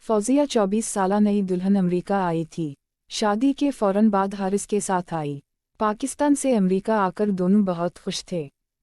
फौजिया 24 साला नई दुल्हन अमेरिका आई थी। शादी के फौरन बाद हारिस के साथ आई। पाकिस्तान से अमेरिका आकर दोनों बहुत खुश थे।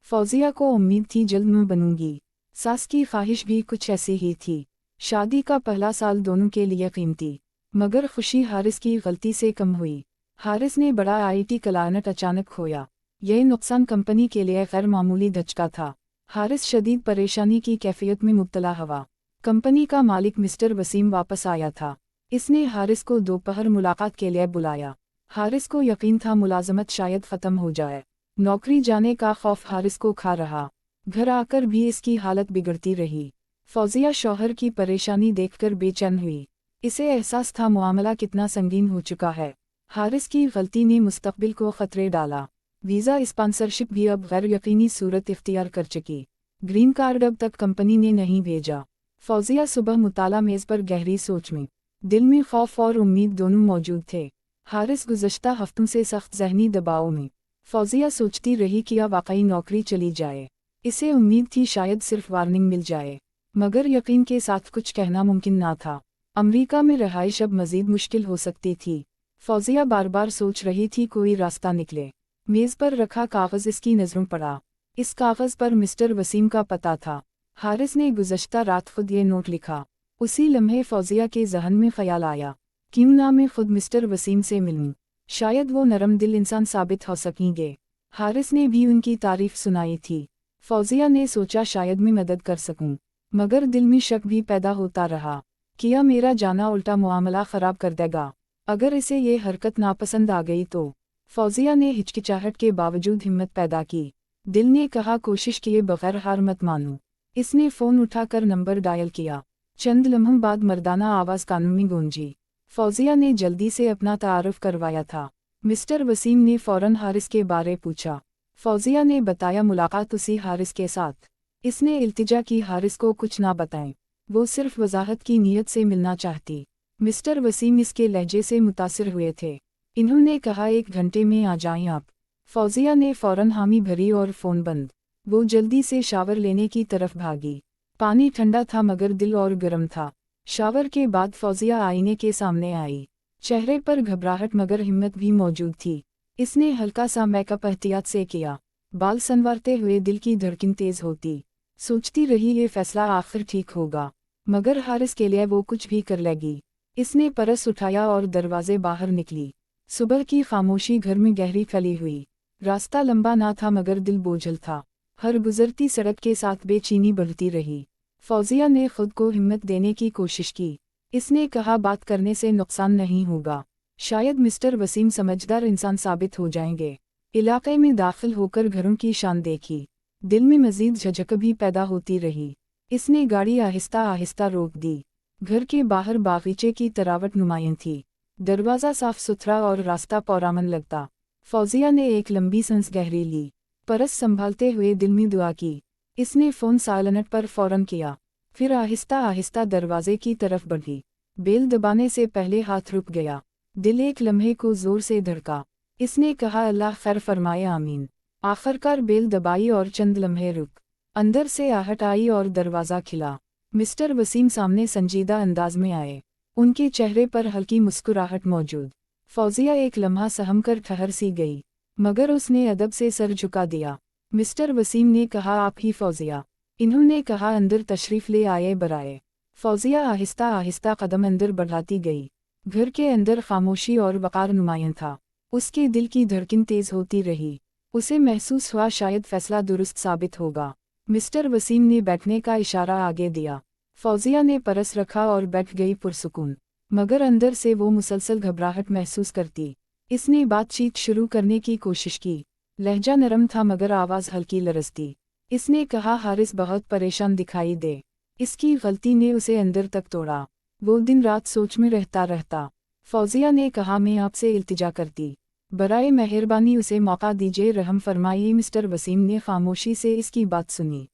फौजिया को उम्मीद थी जल्द मैं बनूंगी। सास की ख्वाहिश भी कुछ ऐसी ही थी। शादी का पहला साल दोनों के लिए कीमती, मगर खुशी हारिस की गलती से कम हुई। हारिस ने बड़ा आईटी क्लाइंट अचानक खोया। यह नुकसान कंपनी के लिए गैर मामूली धचका था। हारिस शदीद परेशानी की कैफियत में मुब्तला हुआ। कंपनी का मालिक मिस्टर वसीम वापस आया था। इसने हारिस को दोपहर मुलाकात के लिए बुलाया। हारिस को यकीन था मुलाजमत शायद ख़त्म हो जाए। नौकरी जाने का खौफ हारिस को खा रहा। घर आकर भी इसकी हालत बिगड़ती रही। फौजिया शौहर की परेशानी देखकर बेचैन हुई। इसे एहसास था मामला कितना संगीन हो चुका है। हारिस की गलती ने मुस्तकबिल को खतरे डाला। वीज़ा स्पॉन्सरशिप भी अब गैर यकीनी सूरत इख्तियार कर चुकी। ग्रीन कार्ड अब तक कंपनी ने नहीं भेजा। फौजिया सुबह मुताला मेज़ पर गहरी सोच में। दिल में खौफ और उम्मीद दोनों मौजूद थे। हारिस गुज़श्ता हफ्तों से सख्त ज़हनी दबाव में। फौजिया सोचती रही कि अब वाकई नौकरी चली जाए। इसे उम्मीद थी शायद सिर्फ वार्निंग मिल जाए, मगर यकीन के साथ कुछ कहना मुमकिन ना था। अमेरिका में रहाइश अब मज़ीद मुश्किल हो सकती थी। फौजिया बार बार सोच रही थी कोई रास्ता निकले। मेज़ पर रखा कागज़ इसकी नज़रों पड़ा। इस कागज़ पर मिस्टर वसीम का पता था। हारिस ने गुज़श्ता रात खुद ये नोट लिखा। उसी लम्हे फौजिया के जहन में ख्याल आया, क्यों ना मैं खुद मिस्टर वसीम से मिलूं। शायद वो नरम दिल इंसान साबित हो सकेंगे। हारिस ने भी उनकी तारीफ सुनाई थी। फौजिया ने सोचा शायद मैं मदद कर सकूं, मगर दिल में शक भी पैदा होता रहा। किया मेरा जाना उल्टा मामला ख़राब कर देगा। अगर इसे ये हरकत नापसंद आ गई तो। फौजिया ने हिचकिचाहट के बावजूद हिम्मत पैदा की। दिल ने कहा कोशिश किए बगैर हार मत मानो। इसने फ़ोन उठाकर नंबर डायल किया। चंद लम्हों बाद मर्दाना आवाज़ कानों में गूंजी। फौजिया ने जल्दी से अपना तारुफ करवाया था। मिस्टर वसीम ने फ़ौरन हारिस के बारे पूछा। फौजिया ने बताया मुलाकात उसी हारिस के साथ। इसने इल्तिजा की हारिस को कुछ ना बताएं, वो सिर्फ वजाहत की नीयत से मिलना चाहती। मिस्टर वसीम इसके लहजे से मुतासिर हुए थे। इन्होंने कहा 1 घंटे में आ जाएं आप। फौजिया ने फ़ौरन हामी भरी और फ़ोन बंद। वो जल्दी से शावर लेने की तरफ भागी। पानी ठंडा था मगर दिल और गर्म था। शावर के बाद फौजिया आईने के सामने आई। चेहरे पर घबराहट मगर हिम्मत भी मौजूद थी। इसने हल्का सा मेकअप एहतियात से किया। बाल संवारते हुए दिल की धड़कन तेज होती। सोचती रही ये फैसला आखिर ठीक होगा, मगर हारिस के लिए वो कुछ भी कर लेगी। इसने परस उठाया और दरवाजे बाहर निकली। सुबह की खामोशी घर में गहरी फैली हुई। रास्ता लंबा ना था मगर दिल बोझल था। हर गुजरती सड़क के साथ बेचैनी बढ़ती रही। फौजिया ने खुद को हिम्मत देने की कोशिश की। इसने कहा बात करने से नुकसान नहीं होगा। शायद मिस्टर वसीम समझदार इंसान साबित हो जाएंगे। इलाके में दाखिल होकर घरों की शान देखी। दिल में मजीद झिझक भी पैदा होती रही। इसने गाड़ी आहिस्ता आहिस्ता रोक दी। घर के बाहर बागीचे की तरावट नुमायां थी। दरवाज़ा साफ सुथरा और रास्ता पुरअमन लगता। फौजिया ने एक लंबी सांस गहरी ली। परस संभालते हुए दिल में दुआ की। इसने फ़ोन साइलेंट पर फ़ौरन किया, फिर आहिस्ता आहिस्ता दरवाजे की तरफ बढ़ी। बेल दबाने से पहले हाथ रुक गया। दिल एक लम्हे को ज़ोर से धड़का। इसने कहा अल्लाह खैर फरमाए आमीन। आखिरकार बेल दबाई और चंद लम्हे रुक। अंदर से आहट आई और दरवाज़ा खिला। मिस्टर वसीम सामने संजीदा अंदाज में आए। उनके चेहरे पर हल्की मुस्कुराहट मौजूद। फौजिया एक लम्हा सहम कर ठहर सी गई, मगर उसने अदब से सर झुका दिया। मिस्टर वसीम ने कहा आप ही फौजिया। इन्होंने कहा अंदर तशरीफ़ ले आए बराए। फौजिया आहिस्ता आहिस्ता कदम अंदर बढ़ाती गई। घर के अंदर खामोशी और वक़ार नुमायां था। उसके दिल की धड़कन तेज़ होती रही। उसे महसूस हुआ शायद फ़ैसला दुरुस्त साबित होगा। मिस्टर वसीम ने बैठने का इशारा आगे दिया। फौजिया ने परस रखा और बैठ गई पुरसुकून, मगर अंदर से वो मुसलसल घबराहट महसूस करती। इसने बातचीत शुरू करने की कोशिश की। लहजा नरम था मगर आवाज़ हल्की लरजती। इसने कहा हारिस बहुत परेशान दिखाई दे। इसकी गलती ने उसे अंदर तक तोड़ा। वो दिन रात सोच में रहता। फौजिया ने कहा मैं आपसे इल्तिजा करती, बराए मेहरबानी उसे मौका दीजिए, रहम फरमाइए। मिस्टर वसीम ने खामोशी से इसकी बात सुनी।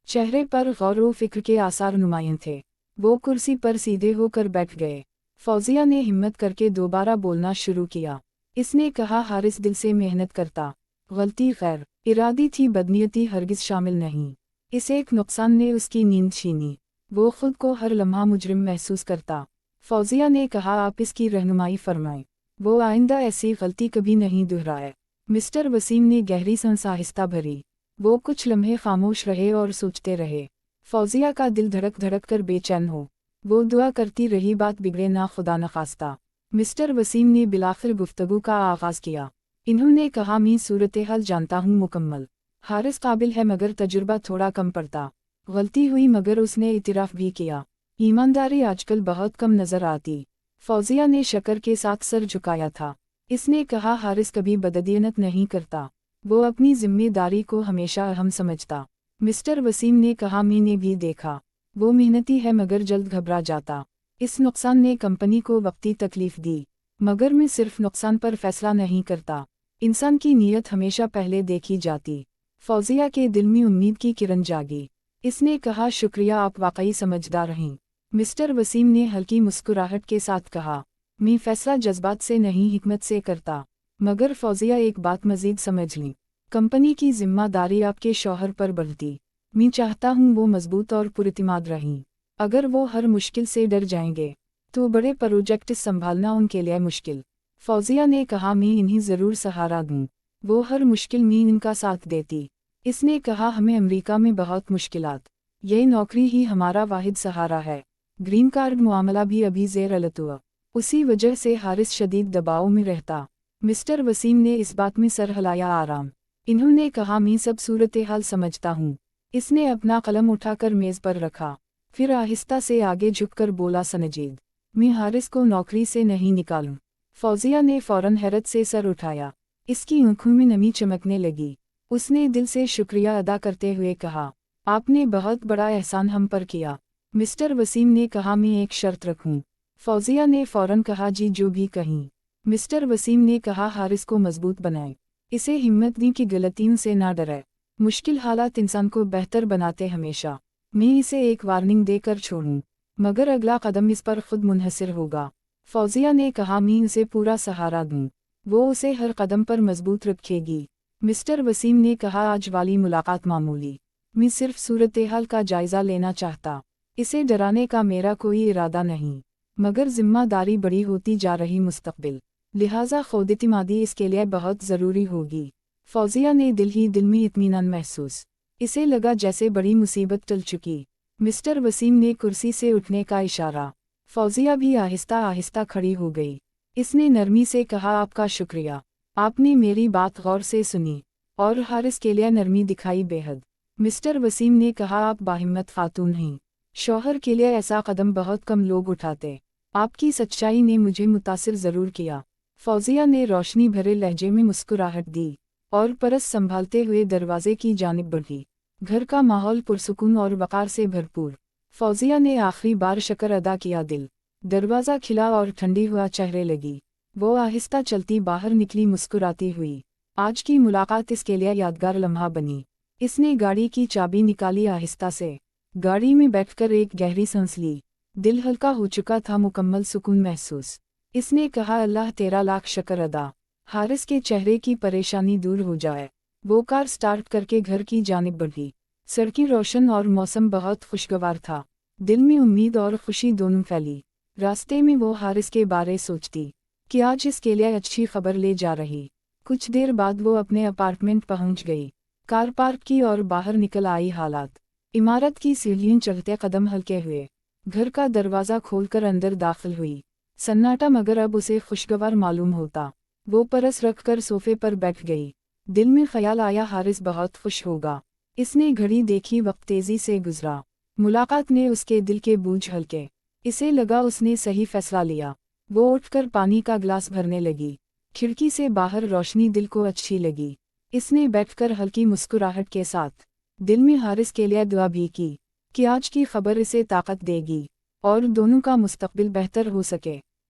चेहरे पर गौर व फिक्र के आसार नुमायां थे। वो कुर्सी पर सीधे होकर बैठ गए। फौजिया ने हिम्मत करके दोबारा बोलना शुरू किया। इसने कहा हारिस दिल से मेहनत करता, गलती खैर इरादी थी, बदनीयती हरगिज़ शामिल नहीं। इस एक नुकसान ने उसकी नींद छीनी। वो खुद को हर लम्हा मुजरिम महसूस करता। फौजिया ने कहा, आप इसकी रहनुमाई फरमाएं, वो आइंदा ऐसी गलती कभी नहीं दोहराए। मिस्टर वसीम ने गहरी सांस आहिस्ता भरी। वो कुछ लम्हे खामोश रहे और सोचते रहे। फौजिया का दिल धड़क धड़क कर बेचैन हो। वो दुआ करती रही बात बिगड़े ना, खुदा न खास्ता। मिस्टर वसीम ने बिलाखिर गुफ्तगू का आगाज़ किया। इन्होंने कहा, मैं सूरत हाल जानता हूँ मुकम्मल। हारिस काबिल है मगर तजुर्बा थोड़ा कम पड़ता। गलती हुई मगर उसने इतराफ़ भी किया। ईमानदारी आजकल बहुत कम नज़र आती। फौजिया ने शक्र के साथ सर झुकाया था। इसने कहा, हारिस कभी बददियनत नहीं करता। वो अपनी जिम्मेदारी को हमेशा अहम समझता। मिस्टर वसीम ने कहा, मैंने भी देखा। वो मेहनती है मगर जल्द घबरा जाता। इस नुकसान ने कंपनी को वक्ती तकलीफ दी, मगर मैं सिर्फ नुकसान पर फैसला नहीं करता। इंसान की नीयत हमेशा पहले देखी जाती। फौजिया के दिल में उम्मीद की किरण जागी। इसने कहा, शुक्रिया, आप वाकई समझदार हैं। मिस्टर वसीम ने हल्की मुस्कुराहट के साथ कहा, मैं फैसला जज्बात से नहीं हिकमत से करता। मगर फौजिया, एक बात मजीद समझ ली, कंपनी की जिम्मेदारी आपके शौहर पर बढ़ती। मैं चाहता हूँ वो मजबूत और पुरइतिमाद रहें। अगर वो हर मुश्किल से डर जाएंगे तो बड़े प्रोजेक्ट संभालना उनके लिए मुश्किल। फौजिया ने कहा, मैं इन्हें ज़रूर सहारा दूँ। वो हर मुश्किल में इनका साथ देती। इसने कहा, हमें अमेरिका में बहुत मुश्किलात, यही नौकरी ही हमारा वाहिद सहारा है। ग्रीन कार्ड मामला भी अभी ज़ेर अलतुआ, उसी वजह से हारिस शदीद दबाव में रहता। मिस्टर वसीम ने इस बात में सर हिलाया आराम। इन्होंने कहा, मैं सब सूरत हाल समझता हूँ। इसने अपना कलम उठाकर मेज़ पर रखा, फिर आहिस्ता से आगे झुककर बोला, सनजीद, मैं हारिस को नौकरी से नहीं निकालूं। फौजिया ने फौरन हैरत से सर उठाया। इसकी आंखों में नमी चमकने लगी। उसने दिल से शुक्रिया अदा करते हुए कहा, आपने बहुत बड़ा एहसान हम पर किया। मिस्टर वसीम ने कहा, मैं एक शर्त रखूं। फौजिया ने फौरन कहा, जी, जो भी कहीं। मिस्टर वसीम ने कहा, हारिस को मजबूत बनाएं, इसे हिम्मत दी कि गलतियों से ना डरे। मुश्किल हालात इंसान को बेहतर बनाते हमेशा। मैं इसे एक वार्निंग देकर छोड़ूं, मगर अगला कदम इस पर खुद मुनहसिर होगा। फौजिया ने कहा, मैं इसे पूरा सहारा दूं, वो उसे हर कदम पर मजबूत रखेगी। मिस्टर वसीम ने कहा, आज वाली मुलाकात मामूली, मैं सिर्फ सूरत हाल का जायज़ा लेना चाहता। इसे डराने का मेरा कोई इरादा नहीं, मगर जिम्मेदारी बड़ी होती जा रही मुस्तकबिल, लिहाजा खुद-एतमादी इसके लिए बहुत ज़रूरी होगी। फौजिया ने दिल ही दिल में इत्मीनान महसूस। इसे लगा जैसे बड़ी मुसीबत टल चुकी। मिस्टर वसीम ने कुर्सी से उठने का इशारा। फौजिया भी आहिस्ता आहिस्ता खड़ी हो गई। इसने नरमी से कहा, आपका शुक्रिया, आपने मेरी बात गौर से सुनी और हारिस के लिए नरमी दिखाई बेहद। मिस्टर वसीम ने कहा, आप बाहिम्मत खातून हैं। शौहर के लिए ऐसा कदम बहुत कम लोग उठाते। आपकी सच्चाई ने मुझे मुतासिर ज़रूर किया। फौजिया ने रोशनी भरे लहजे में मुस्कुराहट दी और परस संभालते हुए दरवाजे की जानिब बढ़ी। घर का माहौल पुरसुकून और वक़ार से भरपूर। फौजिया ने आखिरी बार शक्र अदा किया। दिल दरवाज़ा खिला और ठंडी हुआ चेहरे लगी। वो आहिस्ता चलती बाहर निकली मुस्कुराती हुई। आज की मुलाकात इसके लिए यादगार लम्हा बनी। इसने गाड़ी की चाबी निकाली आहिस्ता से। गाड़ी में बैठकर एक गहरी सांस ली। दिल हल्का हो चुका था, मुकम्मल सुकून महसूस। इसने कहा, अल्लाह तेरा लाख शक्र अदा, हारिस के चेहरे की परेशानी दूर हो जाए। वो कार स्टार्ट करके घर की जानिब बढ़ी। सड़कें रोशन और मौसम बहुत खुशगवार था। दिल में उम्मीद और खुशी दोनों फैली। रास्ते में वो हारिस के बारे सोचती कि आज इसके लिए अच्छी खबर ले जा रही। कुछ देर बाद वो अपने अपार्टमेंट पहुंच गई। कार पार्क की और बाहर निकल आई। हालात इमारत की सीढ़ियां चढ़ते कदम हल्के हुए। घर का दरवाज़ा खोलकर अंदर दाखिल हुई। सन्नाटा मगर अब उसे खुशगवार मालूम होता। वो परस रखकर सोफे पर बैठ गई। दिल में ख्याल आया, हारिस बहुत खुश होगा। इसने घड़ी देखी, वक्त तेजी से गुजरा। मुलाकात ने उसके दिल के बोझ हल्के। इसे लगा उसने सही फैसला लिया। वो उठकर पानी का गिलास भरने लगी। खिड़की से बाहर रोशनी दिल को अच्छी लगी। इसने बैठकर हल्की मुस्कुराहट के साथ दिल में हारिस के लिए दुआ भी की कि आज की खबर इसे ताकत देगी और दोनों का मुस्तकबिल बेहतर हो सके।